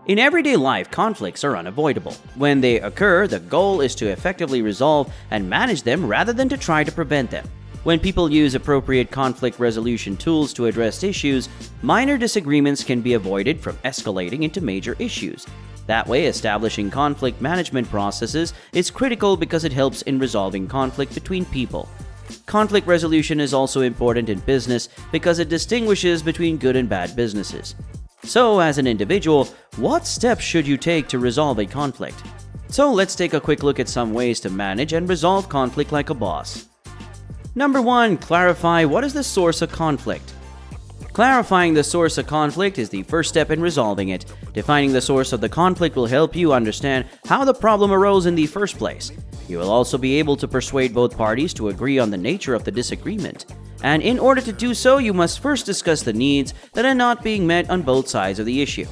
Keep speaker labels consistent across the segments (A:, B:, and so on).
A: In everyday life, conflicts are unavoidable. When they occur, the goal is to effectively resolve and manage them rather than to try to prevent them. When people use appropriate conflict resolution tools to address issues, minor disagreements can be avoided from escalating into major issues. That way, establishing conflict management processes is critical because it helps in resolving conflict between people. Conflict resolution is also important in business because it distinguishes between good and bad businesses. So, as an individual, what steps should you take to resolve a conflict? So, let's take a quick look at some ways to manage and resolve conflict like a boss. Number 1. Clarify what is the source of conflict. Clarifying the source of conflict is the first step in resolving it. Defining the source of the conflict will help you understand how the problem arose in the first place. You will also be able to persuade both parties to agree on the nature of the disagreement. And in order to do so, you must first discuss the needs that are not being met on both sides of the issue.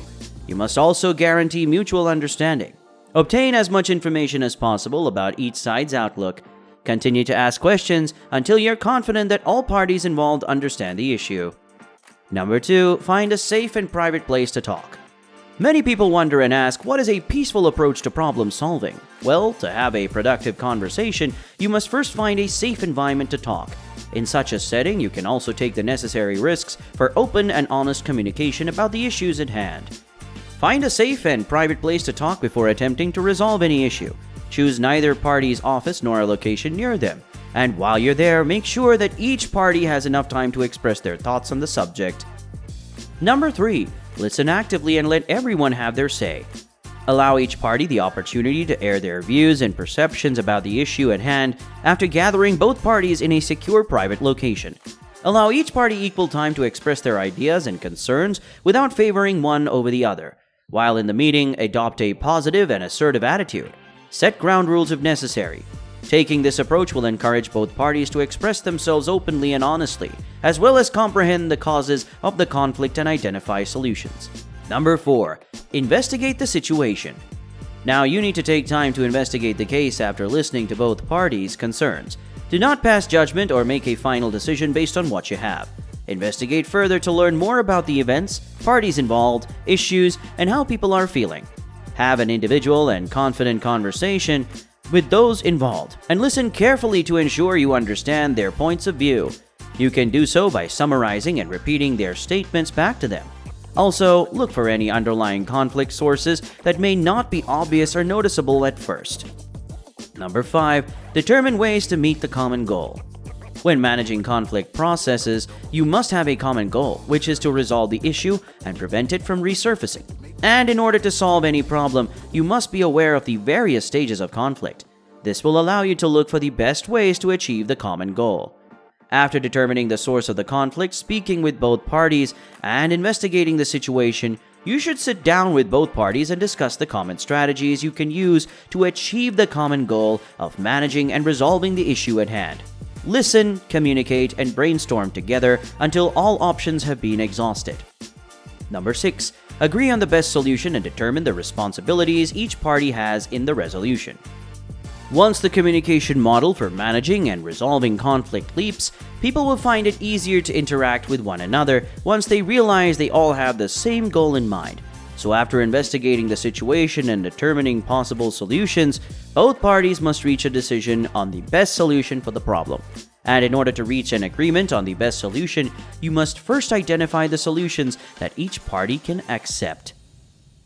A: You must also guarantee mutual understanding. Obtain as much information as possible about each side's outlook. Continue to ask questions until you're confident that all parties involved understand the issue. Number 2. Find a safe and private place to talk. Many people wonder and ask, what is a peaceful approach to problem solving? Well, to have a productive conversation, you must first find a safe environment to talk. In such a setting, you can also take the necessary risks for open and honest communication about the issues at hand. Find a safe and private place to talk before attempting to resolve any issue. Choose neither party's office nor a location near them. And while you're there, make sure that each party has enough time to express their thoughts on the subject. Number 3. Listen actively and let everyone have their say. Allow each party the opportunity to air their views and perceptions about the issue at hand after gathering both parties in a secure private location. Allow each party equal time to express their ideas and concerns without favoring one over the other. While in the meeting, adopt a positive and assertive attitude. Set ground rules if necessary. Taking this approach will encourage both parties to express themselves openly and honestly, as well as comprehend the causes of the conflict and identify solutions. Number 4. Investigate the situation. Now, you need to take time to investigate the case after listening to both parties' concerns. Do not pass judgment or make a final decision based on what you have. Investigate further to learn more about the events, parties involved, issues, and how people are feeling. Have an individual and confident conversation with those involved, and listen carefully to ensure you understand their points of view. You can do so by summarizing and repeating their statements back to them. Also, look for any underlying conflict sources that may not be obvious or noticeable at first. Number 5. Determine ways to meet the common goal. When managing conflict processes, you must have a common goal, which is to resolve the issue and prevent it from resurfacing. And in order to solve any problem, you must be aware of the various stages of conflict. This will allow you to look for the best ways to achieve the common goal. After determining the source of the conflict, speaking with both parties, and investigating the situation, you should sit down with both parties and discuss the common strategies you can use to achieve the common goal of managing and resolving the issue at hand. Listen, communicate, and brainstorm together until all options have been exhausted. Number 6. Agree on the best solution and determine the responsibilities each party has in the resolution. Once the communication model for managing and resolving conflict leaps, people will find it easier to interact with one another once they realize they all have the same goal in mind. So after investigating the situation and determining possible solutions, both parties must reach a decision on the best solution for the problem. And in order to reach an agreement on the best solution, you must first identify the solutions that each party can accept.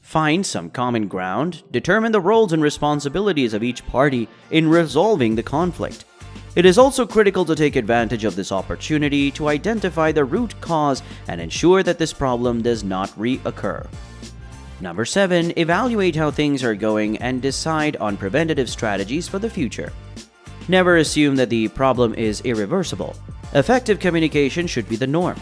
A: Find some common ground, determine the roles and responsibilities of each party in resolving the conflict. It is also critical to take advantage of this opportunity to identify the root cause and ensure that this problem does not reoccur. Number 7. Evaluate how things are going and decide on preventative strategies for the future. Never assume that the problem is irreversible. Effective communication should be the norm.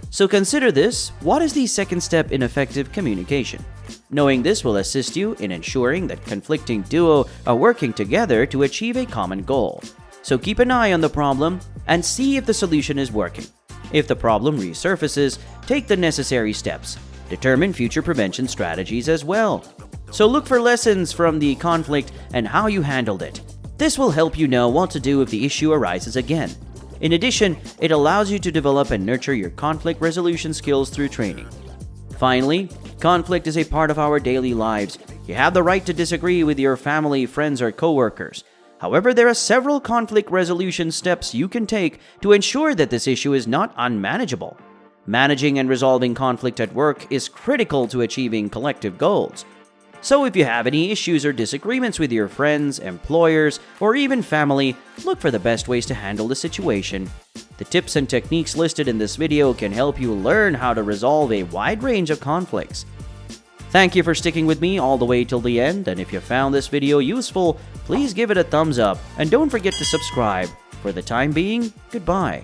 A: So consider this: what is the second step in effective communication? Knowing this will assist you in ensuring that conflicting duo are working together to achieve a common goal. So keep an eye on the problem and see if the solution is working. If the problem resurfaces, take the necessary steps. Determine future prevention strategies as well. So look for lessons from the conflict and how you handled it. This will help you know what to do if the issue arises again. In addition, it allows you to develop and nurture your conflict resolution skills through training. Finally, Conflict is a part of our daily lives. You have the right to disagree with your family, friends, or coworkers. However, there are several conflict resolution steps you can take to ensure that this issue is not unmanageable. Managing and resolving conflict at work is critical to achieving collective goals. So if you have any issues or disagreements with your friends, employers, or even family, look for the best ways to handle the situation. The tips and techniques listed in this video can help you learn how to resolve a wide range of conflicts. Thank you for sticking with me all the way till the end, and if you found this video useful, please give it a thumbs up and don't forget to subscribe. For the time being, goodbye.